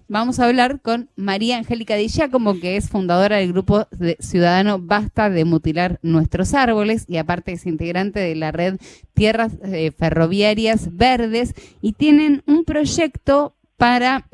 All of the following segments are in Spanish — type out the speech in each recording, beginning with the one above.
Vamos a hablar con María Angélica Di Giacomo, que es fundadora del grupo ciudadano Basta de Mutilar Nuestros Árboles y aparte es integrante de la red Tierras Ferroviarias Verdes y tienen un proyecto para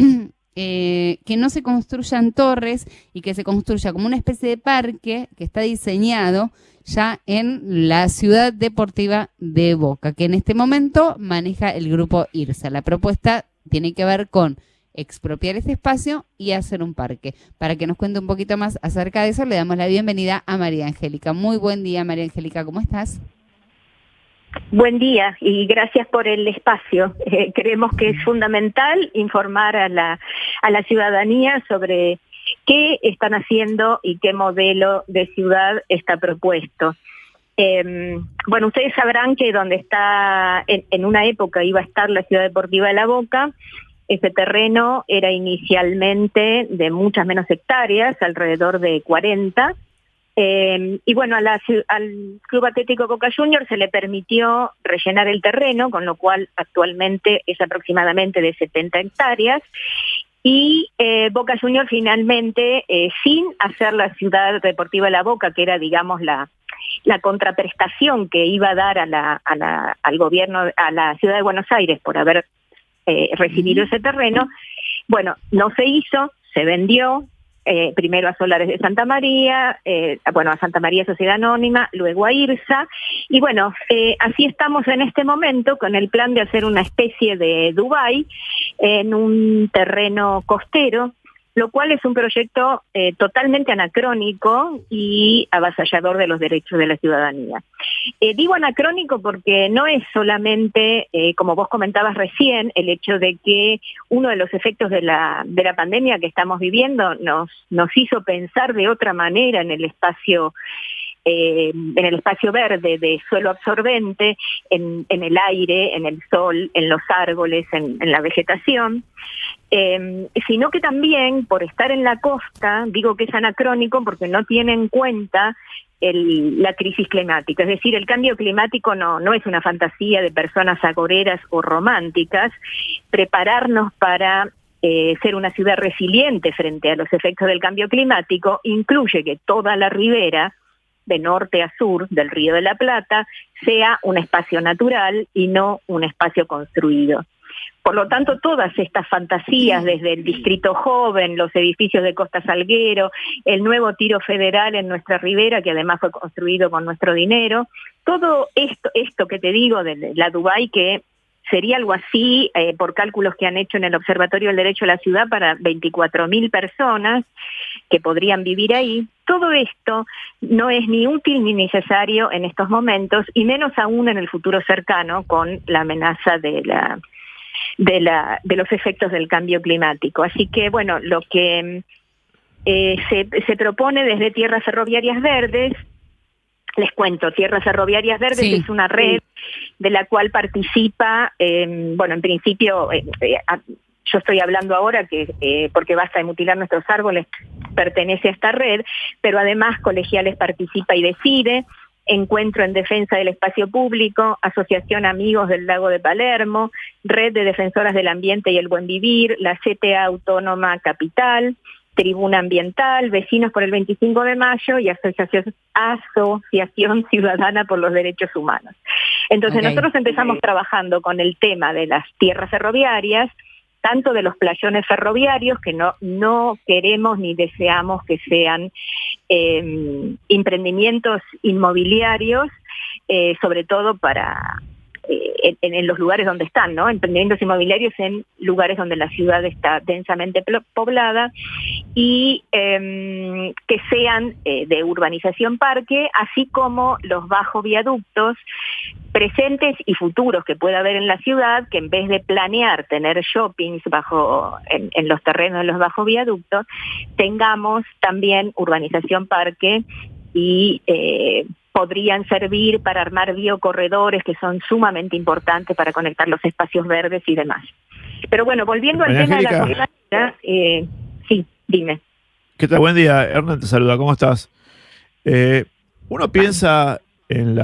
que no se construyan torres y que se construya como una especie de parque que está diseñado ya en la ciudad deportiva de Boca, que en este momento maneja el grupo IRSA. La propuesta tiene que ver con expropiar ese espacio y hacer un parque. Para que nos cuente un poquito más acerca de eso, le damos la bienvenida a María Angélica. Muy buen día, María Angélica, ¿cómo estás? Buen día y gracias por el espacio. Creemos que es fundamental informar a la ciudadanía sobre qué están haciendo y qué modelo de ciudad está propuesto. Bueno, ustedes sabrán que donde está, en una época iba a estar la Ciudad Deportiva de La Boca. Ese terreno era inicialmente de muchas menos hectáreas, alrededor de 40, y bueno, al Club Atlético Boca Juniors se le permitió rellenar el terreno, con lo cual actualmente es aproximadamente de 70 hectáreas, y Boca Juniors finalmente, sin hacer la Ciudad Deportiva de La Boca, que era, digamos, la contraprestación que iba a dar al gobierno, a la Ciudad de Buenos Aires por haber recibido ese terreno, bueno, no se hizo, se vendió, primero a Solares de Santa María, a Santa María Sociedad Anónima, luego a IRSA, y bueno, así estamos en este momento con el plan de hacer una especie de Dubái en un terreno costero, lo cual es un proyecto totalmente anacrónico y avasallador de los derechos de la ciudadanía. Digo anacrónico porque no es solamente, como vos comentabas recién, el hecho de que uno de los efectos de la pandemia que estamos viviendo nos hizo pensar de otra manera en el espacio verde de suelo absorbente, en el aire, en el sol, en los árboles, en la vegetación, sino que también por estar en la costa, digo que es anacrónico porque no tiene en cuenta la crisis climática, es decir, el cambio climático no es una fantasía de personas agoreras o románticas. Prepararnos para ser una ciudad resiliente frente a los efectos del cambio climático incluye que toda la ribera, de norte a sur del Río de la Plata, sea un espacio natural y no un espacio construido. Por lo tanto, todas estas fantasías, desde el Distrito Joven, los edificios de Costa Salguero, el nuevo tiro federal en nuestra ribera, que además fue construido con nuestro dinero, todo esto que te digo de la Dubái, que sería algo así, por cálculos que han hecho en el Observatorio del Derecho a la Ciudad, para 24.000 personas que podrían vivir ahí. Todo esto no es ni útil ni necesario en estos momentos, y menos aún en el futuro cercano, con la amenaza de los efectos del cambio climático. Así que, bueno, lo que se propone desde Tierras Ferroviarias Verdes, les cuento, Tierras Ferroviarias Verdes sí. Es una red de la cual participa, en principio, yo estoy hablando ahora que porque Basta de Mutilar Nuestros Árboles pertenece a esta red, pero además Colegiales participa y decide, Encuentro en Defensa del Espacio Público, Asociación Amigos del Lago de Palermo, Red de Defensoras del Ambiente y el Buen Vivir, la CTA Autónoma Capital, Tribuna Ambiental, Vecinos por el 25 de Mayo y Asociación Ciudadana por los Derechos Humanos. Entonces nosotros empezamos trabajando con el tema de las tierras ferroviarias, tanto de los playones ferroviarios, que no queremos ni deseamos que sean emprendimientos inmobiliarios, sobre todo para en los lugares donde están, ¿no? Emprendimientos inmobiliarios en lugares donde la ciudad está densamente poblada, y que sean de urbanización parque, así como los bajos viaductos presentes y futuros que pueda haber en la ciudad, que en vez de planear tener shoppings en los terrenos de los bajos viaductos, tengamos también urbanización parque y podrían servir para armar biocorredores que son sumamente importantes para conectar los espacios verdes y demás. Pero bueno, volviendo al tema de la costa, sí, dime. ¿Qué tal? Buen día, Hernán te saluda, ¿cómo estás? Uno piensa en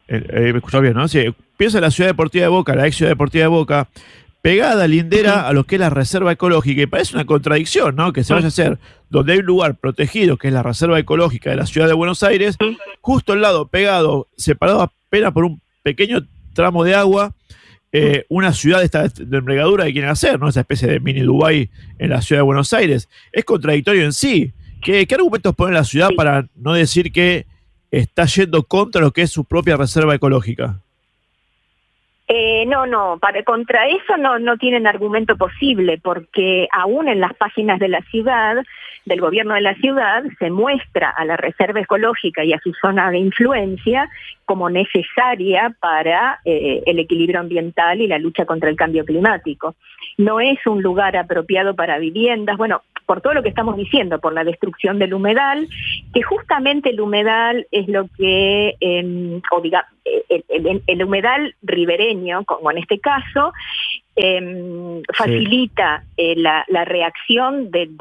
¿me escuchás bien, no? Sí, piensa en la Ciudad Deportiva de Boca, la ex Ciudad Deportiva de Boca, pegada, lindera a lo que es la reserva ecológica, y parece una contradicción, ¿no? Que se vaya a hacer donde hay un lugar protegido, que es la reserva ecológica de la ciudad de Buenos Aires, justo al lado, pegado, separado apenas por un pequeño tramo de agua, una ciudad de esta de envergadura que quieren hacer, ¿no? Esa especie de mini Dubái en la ciudad de Buenos Aires. Es contradictorio en sí. ¿Qué argumentos pone la ciudad para no decir que está yendo contra lo que es su propia reserva ecológica? Contra eso no tienen argumento posible, porque aún en las páginas de la ciudad, del gobierno de la ciudad, se muestra a la reserva ecológica y a su zona de influencia como necesaria para el equilibrio ambiental y la lucha contra el cambio climático. No es un lugar apropiado para viviendas, bueno, por todo lo que estamos diciendo, por la destrucción del humedal, que justamente el humedal es lo que, el humedal ribereño, como en este caso, facilita la reacción del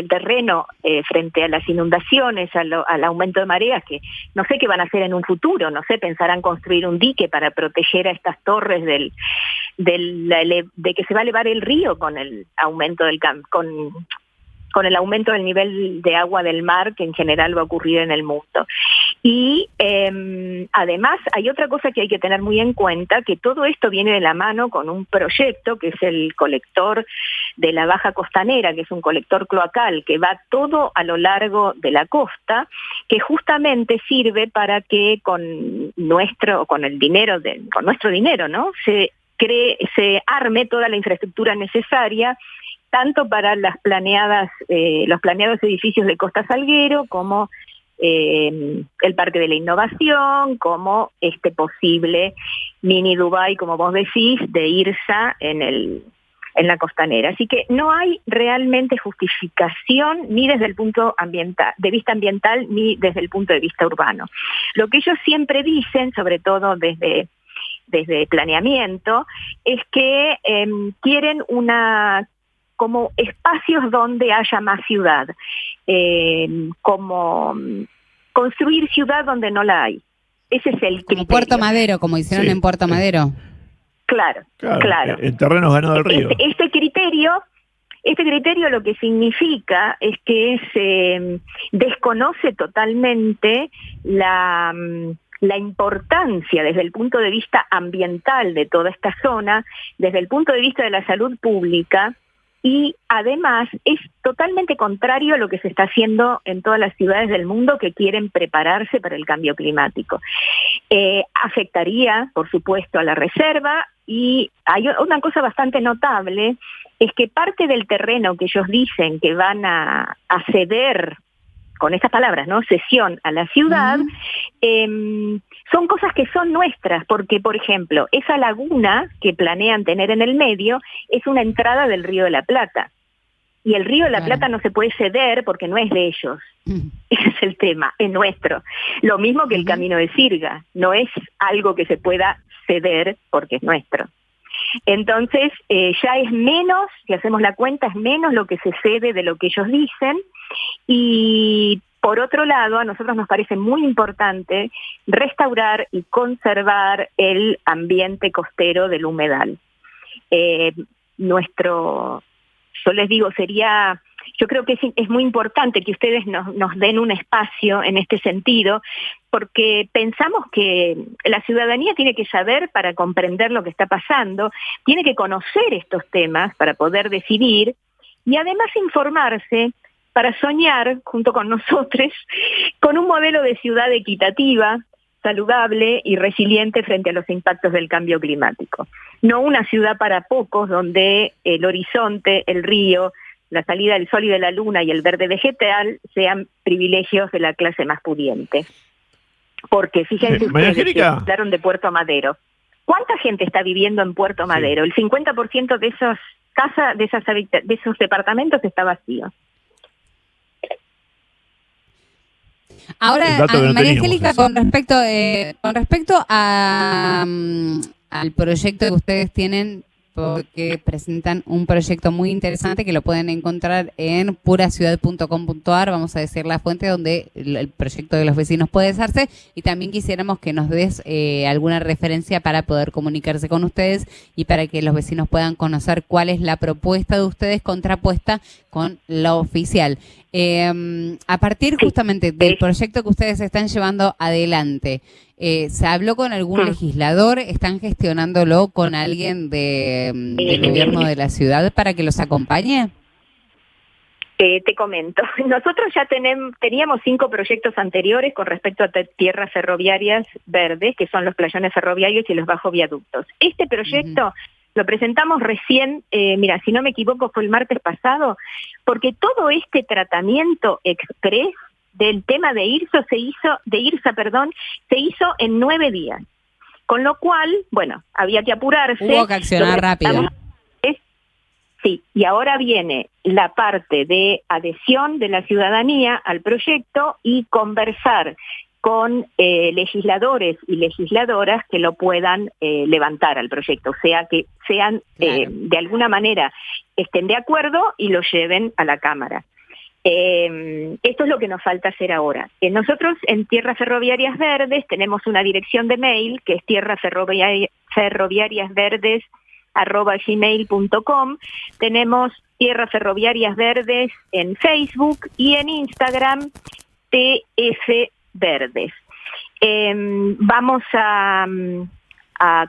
terreno frente a las inundaciones, al aumento de mareas, que no sé qué van a hacer en un futuro, no sé, pensarán construir un dique para proteger a estas torres de que se va a elevar el río con el aumento con el aumento del nivel de agua del mar, que en general va a ocurrir en el mundo. Y además hay otra cosa que hay que tener muy en cuenta, que todo esto viene de la mano con un proyecto que es el colector de la Baja Costanera, que es un colector cloacal que va todo a lo largo de la costa, que justamente sirve para que con nuestro dinero, ¿no? se arme toda la infraestructura necesaria, tanto para los planeados edificios de Costa Salguero, como el Parque de la Innovación, como este posible mini Dubái, como vos decís, de IRSA en la costanera. Así que no hay realmente justificación ni desde el punto de vista ambiental ni desde el punto de vista urbano. Lo que ellos siempre dicen, sobre todo desde planeamiento, es que quieren como espacios donde haya más ciudad, como construir ciudad donde no la hay. Ese es el criterio. Como Puerto Madero, como hicieron en Puerto Madero. Claro. En terrenos ganados del río. Este criterio lo que significa es que se desconoce totalmente la importancia desde el punto de vista ambiental de toda esta zona, desde el punto de vista de la salud pública, y además es totalmente contrario a lo que se está haciendo en todas las ciudades del mundo que quieren prepararse para el cambio climático. Afectaría, por supuesto, a la reserva, y hay una cosa bastante notable, es que parte del terreno que ellos dicen que van a ceder, con estas palabras, ¿no? Cesión a la ciudad, son cosas que son nuestras, porque, por ejemplo, esa laguna que planean tener en el medio es una entrada del Río de la Plata. Y el Río de la Plata no se puede ceder porque no es de ellos. Ese es el tema, es nuestro. Lo mismo que el Camino de Sirga, no es algo que se pueda ceder porque es nuestro. Entonces, ya es menos, si hacemos la cuenta, es menos lo que se cede de lo que ellos dicen. Y por otro lado, a nosotros nos parece muy importante restaurar y conservar el ambiente costero del humedal. Yo les digo, yo creo que es muy importante que ustedes nos den un espacio en este sentido, porque pensamos que la ciudadanía tiene que saber para comprender lo que está pasando, tiene que conocer estos temas para poder decidir y además informarse para soñar, junto con nosotros, con un modelo de ciudad equitativa, saludable y resiliente frente a los impactos del cambio climático. No una ciudad para pocos donde el horizonte, el río, la salida del sol y de la luna y el verde vegetal sean privilegios de la clase más pudiente. Porque fíjense ustedes que hablaron de Puerto Madero. ¿Cuánta gente está viviendo en Puerto Madero? El 50% de esas casas, de esos departamentos está vacío. Ahora, María Angélica, con respecto al proyecto que ustedes tienen porque presentan un proyecto muy interesante que lo pueden encontrar en puraciudad.com.ar, vamos a decir la fuente donde el proyecto de los vecinos puede hacerse, y también quisiéramos que nos des alguna referencia para poder comunicarse con ustedes y para que los vecinos puedan conocer cuál es la propuesta de ustedes contrapuesta con la oficial. A partir justamente del proyecto que ustedes están llevando adelante, ¿se habló con algún legislador? ¿Están gestionándolo con alguien del gobierno de la ciudad para que los acompañe? Te comento, nosotros ya teníamos 5 proyectos anteriores con respecto a tierras ferroviarias verdes, que son los playones ferroviarios y los bajos viaductos. Este proyecto lo presentamos recién, mira, si no me equivoco fue el martes pasado, porque todo este tratamiento express del tema de IRSA se hizo en 9 días. Con lo cual, bueno, había que apurarse. Hubo que accionar rápido. Sí, y ahora viene la parte de adhesión de la ciudadanía al proyecto y conversar con legisladores y legisladoras que lo puedan levantar al proyecto, o sea, que sean de alguna manera estén de acuerdo y lo lleven a la Cámara. Esto es lo que nos falta hacer ahora. Nosotros en Tierras Ferroviarias Verdes tenemos una dirección de mail que es tierrasferroviariasverdes@gmail.com. Tenemos Tierras Ferroviarias Verdes en Facebook y en Instagram TF Verdes. Vamos a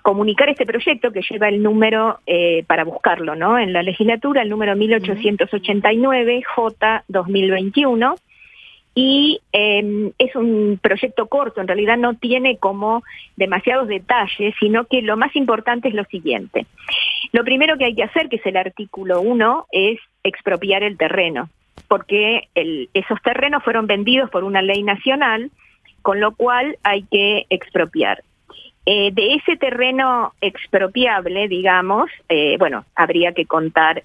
comunicar este proyecto que lleva el número, para buscarlo, ¿no?, en la legislatura, el número 1889 J 2021, y es un proyecto corto, en realidad no tiene como demasiados detalles, sino que lo más importante es lo siguiente. Lo primero que hay que hacer, que es el artículo 1, es expropiar el terreno, porque esos terrenos fueron vendidos por una ley nacional, con lo cual hay que expropiar. De ese terreno expropiable, digamos, bueno, habría que contar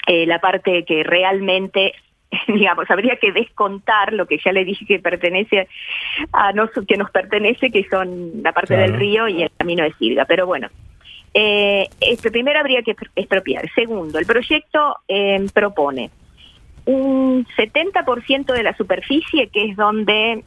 la parte que realmente, digamos, habría que descontar lo que ya le dije que pertenece que nos pertenece, que son la parte del río y el camino de Sirga. Pero bueno, primero habría que expropiar. Segundo, el proyecto propone un 70% de la superficie, que es donde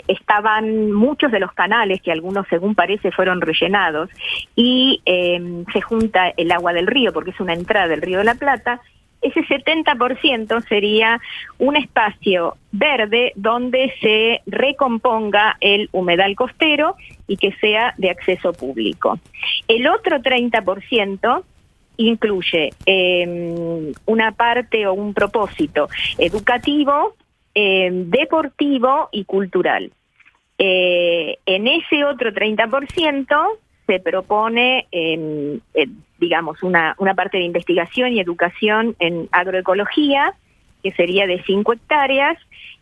estaban muchos de los canales, que algunos, según parece, fueron rellenados, y se junta el agua del río, porque es una entrada del Río de la Plata. Ese 70% sería un espacio verde donde se recomponga el humedal costero y que sea de acceso público. El otro 30% incluye una parte o un propósito educativo, deportivo y cultural. En ese otro 30% se propone, digamos, una parte de investigación y educación en agroecología, que sería de 5 hectáreas,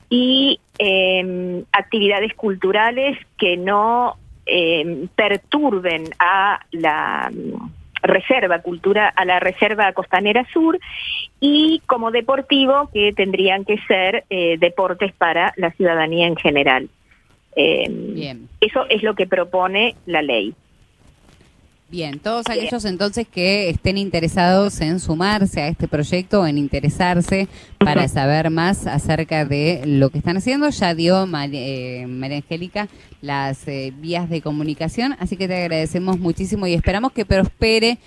y actividades culturales que no perturben a la reserva costanera sur, y como deportivo que tendrían que ser deportes para la ciudadanía en general. Bien. Eso es lo que propone la ley. Bien, todos aquellos entonces que estén interesados en sumarse a este proyecto, en interesarse para saber más acerca de lo que están haciendo, ya dio María Angélica las vías de comunicación, así que te agradecemos muchísimo y esperamos que prospere.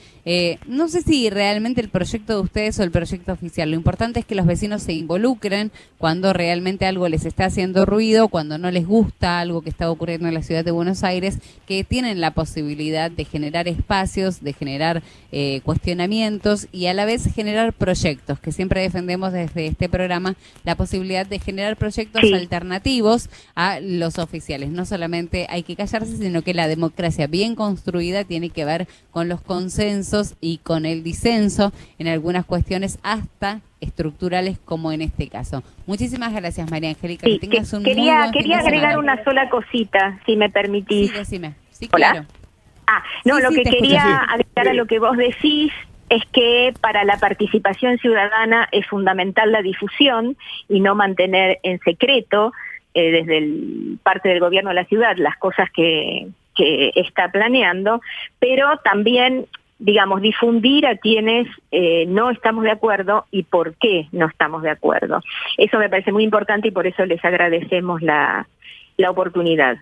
No sé si realmente el proyecto de ustedes o el proyecto oficial, lo importante es que los vecinos se involucren cuando realmente algo les está haciendo ruido, cuando no les gusta algo que está ocurriendo en la ciudad de Buenos Aires, que tienen la posibilidad de generar espacios, de generar cuestionamientos y a la vez generar proyectos, que siempre defendemos desde este programa la posibilidad de generar proyectos alternativos a los oficiales. No solamente hay que callarse, sino que la democracia bien construida tiene que ver con los consensos y con el disenso en algunas cuestiones hasta estructurales como en este caso. Muchísimas gracias, María Angélica. Sí, que tengas un quería muy buen agregar una sola cosita, si me permitís. Sí, decime. Sí, ¿Hola? claro. No, Sí, lo sí, que te quería escucho. agregar a lo que vos decís es que para la participación ciudadana es fundamental la difusión y no mantener en secreto desde parte del gobierno de la ciudad las cosas que está planeando, pero también digamos, difundir a quienes no estamos de acuerdo y por qué no estamos de acuerdo. Eso me parece muy importante y por eso les agradecemos la oportunidad.